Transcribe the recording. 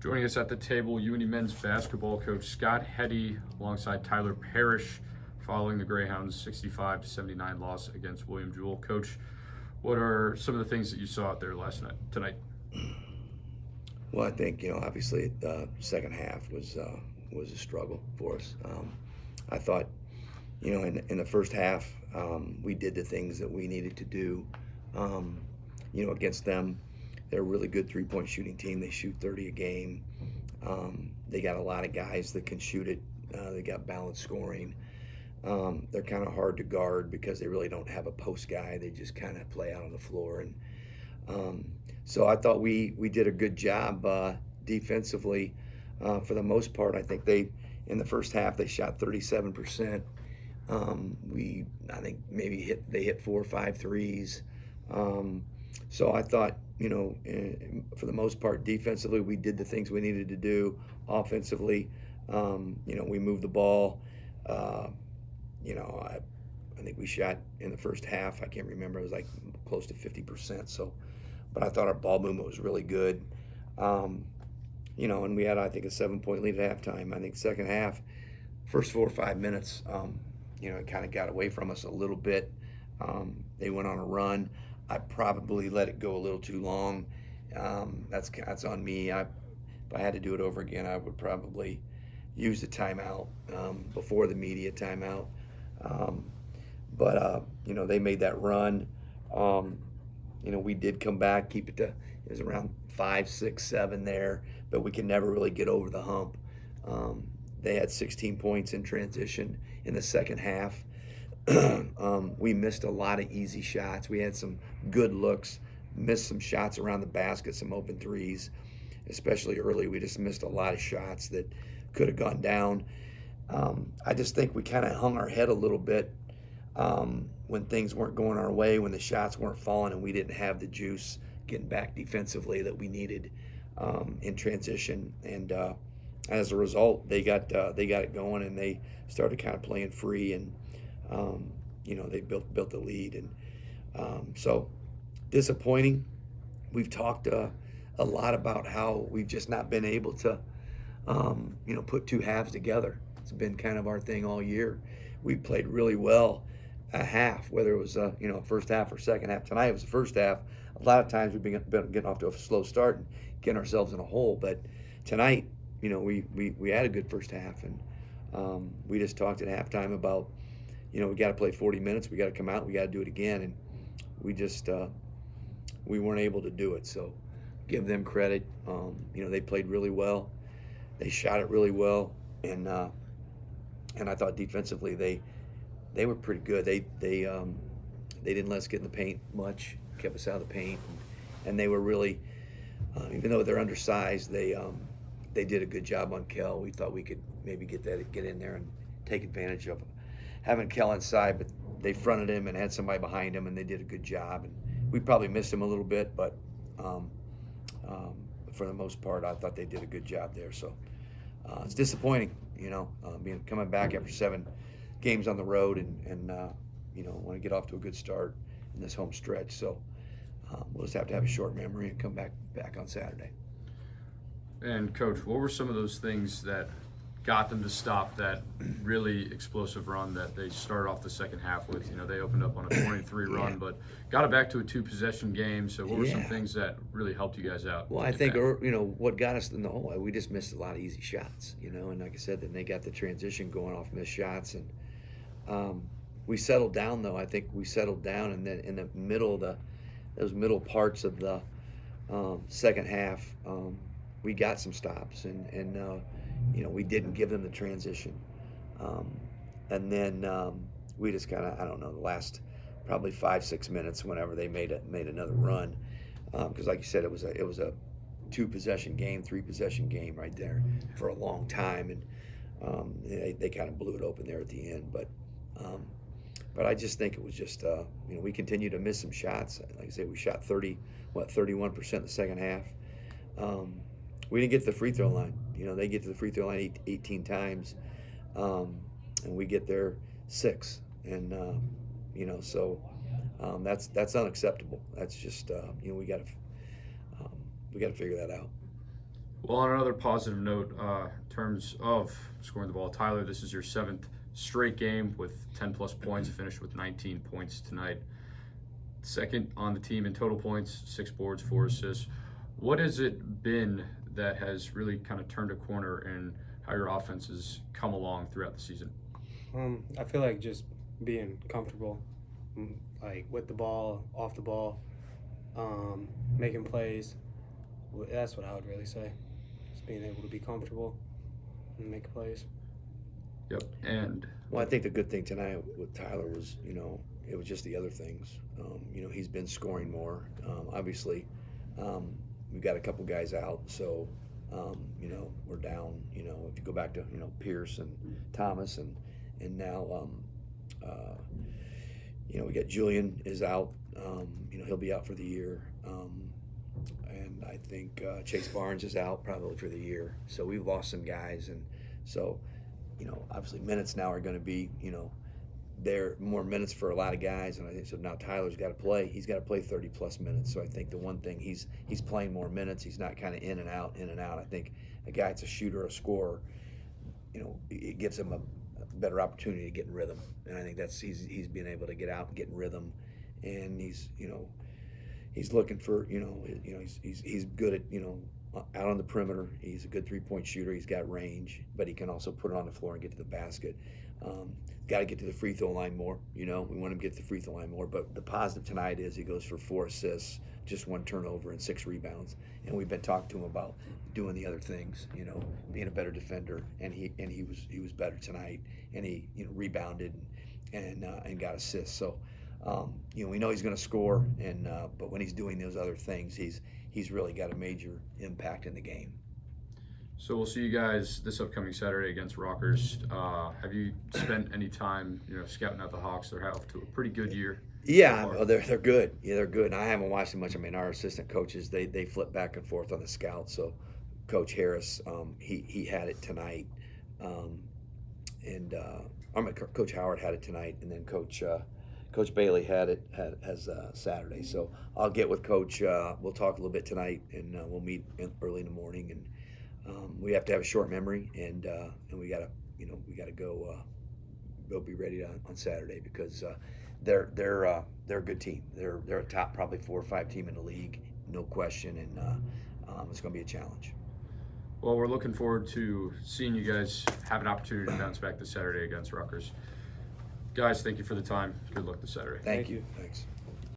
Joining us at the table, UIndy men's basketball coach Scott Heady alongside Tyler Parrish following the Greyhounds' 65-79 loss against William Jewell. Coach, what are some of the things that you saw out there tonight? Well, I think, obviously the second half was a struggle for us. I thought, in the first half, we did the things that we needed to do, against them. They're a really good three-point shooting team. They shoot 30 a game. They got a lot of guys that can shoot it. They got balanced scoring. They're kind of hard to guard because they really don't have a post guy. They just kind of play out on the floor. And so I thought we did a good job defensively for the most part. I think in the first half, they shot 37%. I think maybe they hit 4 or 5 threes. So I thought, for the most part, defensively, we did the things we needed to do. Offensively, we moved the ball. I think we shot in the first half, I can't remember, it was like close to 50%. So, but I thought our ball movement was really good. And we had, I think, a 7-point lead at halftime. I think second half, first 4 or 5 minutes, it kind of got away from us a little bit. They went on a run. I probably let it go a little too long. That's on me. If I had to do it over again, I would probably use the timeout before the media timeout. But they made that run. We did come back, keep it to, it was around 5, 6, 7 there, but we could never really get over the hump. They had 16 points in transition in the second half. We missed a lot of easy shots. We had some good looks, missed some shots around the basket, some open threes, especially early. We just missed a lot of shots that could have gone down. I just think we kind of hung our head a little bit when things weren't going our way, when the shots weren't falling, and we didn't have the juice getting back defensively that we needed in transition. And as a result, they got it going, and they started kind of playing free, and they built the lead. And so disappointing. We've talked a lot about how we've just not been able to put two halves together. It's been kind of our thing all year. We played really well a half, whether it was first half or second half. Tonight it was the first half. A lot of times we've been getting off to a slow start and getting ourselves in a hole. But tonight, we had a good first half, and we just talked at halftime about we got to play 40 minutes. We got to come out. We got to do it again, and we just we weren't able to do it. So give them credit. They played really well. They shot it really well, and I thought defensively they were pretty good. They didn't let us get in the paint much, kept us out of the paint, and they were really, even though they're undersized, they did a good job on Kel. We thought we could maybe get in there and take advantage of having Kel inside, but they fronted him and had somebody behind him, and they did a good job. And we probably missed him a little bit, but for the most part, I thought they did a good job there. So it's disappointing, coming back after 7 games on the road and want to get off to a good start in this home stretch. So we'll just have to have a short memory and come back on Saturday. And Coach, what were some of those things that got them to stop that really explosive run that they started off the second half with? They opened up on a 23 run, but got it back to a 2-possession game. So what were some things that really helped you guys out? Well, I think, what got us in the hole, we just missed a lot of easy shots, and like I said, then they got the transition going off missed shots. And we settled down, though. I think we settled down, and then in the middle of those middle parts of the second half, we got some stops, and we didn't give them the transition. And then we just kind of, the last probably 5-6 minutes, whenever they made another run, because like you said, it was a 2-possession game, 3-possession game right there for a long time, and they kind of blew it open there at the end. But I just think it was just we continued to miss some shots. Like I say, we shot 31% in the second half. We didn't get to the free throw line. They get to the free throw line 18 times, and we get there 6. And so that's unacceptable. That's just we got to figure that out. Well, on another positive note, in terms of scoring the ball, Tyler, this is your 7th straight game with 10-plus points, finished with 19 points tonight. Second on the team in total points, 6 boards, 4 assists. What has it been that has really kind of turned a corner in how your offense has come along throughout the season? I feel like just being comfortable, like with the ball, off the ball, making plays. That's what I would really say. Just being able to be comfortable and make plays. Yep. And Well, I think the good thing tonight with Tyler was, it was just the other things. He's been scoring more. Obviously, we've got a couple guys out, so we're down. If you go back to Pierce and Thomas, and now we got Julian is out. He'll be out for the year. And I think Chase Barnes is out probably for the year. So we've lost some guys, and so obviously minutes now are going to be there more minutes for a lot of guys, and I think so now Tyler's got to play. He's got to play 30+ minutes. So I think the one thing he's playing more minutes. He's not kind of in and out. I think a guy that's a shooter, a scorer, it gives him a better opportunity to get in rhythm. And I think that's he's been able to get out and get in rhythm, and he's looking for he's good at out on the perimeter. He's a good 3-point shooter. He's got range, but he can also put it on the floor and get to the basket. Got to get to the free throw line more. We want him to get to the free throw line more. But the positive tonight is he goes for 4 assists, just 1 turnover, and 6 rebounds. And we've been talking to him about doing the other things. Being a better defender. And he was better tonight. And he rebounded and got assists. So we know he's going to score. And but when he's doing those other things, he's really got a major impact in the game. so we'll see you guys this upcoming Saturday against Rockers. Have you spent any time, scouting out the Hawks? They're off to a pretty good year. Yeah, so far. they're good. Yeah, they're good. And I haven't watched them much. I mean, our assistant coaches they flip back and forth on the scout. So, Coach Harris, he had it tonight, Coach Howard had it tonight, and then Coach Bailey has Saturday. So I'll get with Coach. We'll talk a little bit tonight, and we'll meet early in the morning. And we have to have a short memory, and we gotta go be ready on Saturday because they're a good team. They're a top probably 4 or 5 team in the league, no question, and it's going to be a challenge. Well, we're looking forward to seeing you guys have an opportunity to bounce back this Saturday against Rutgers. Guys, thank you for the time. Good luck this Saturday. Thank you. Thanks.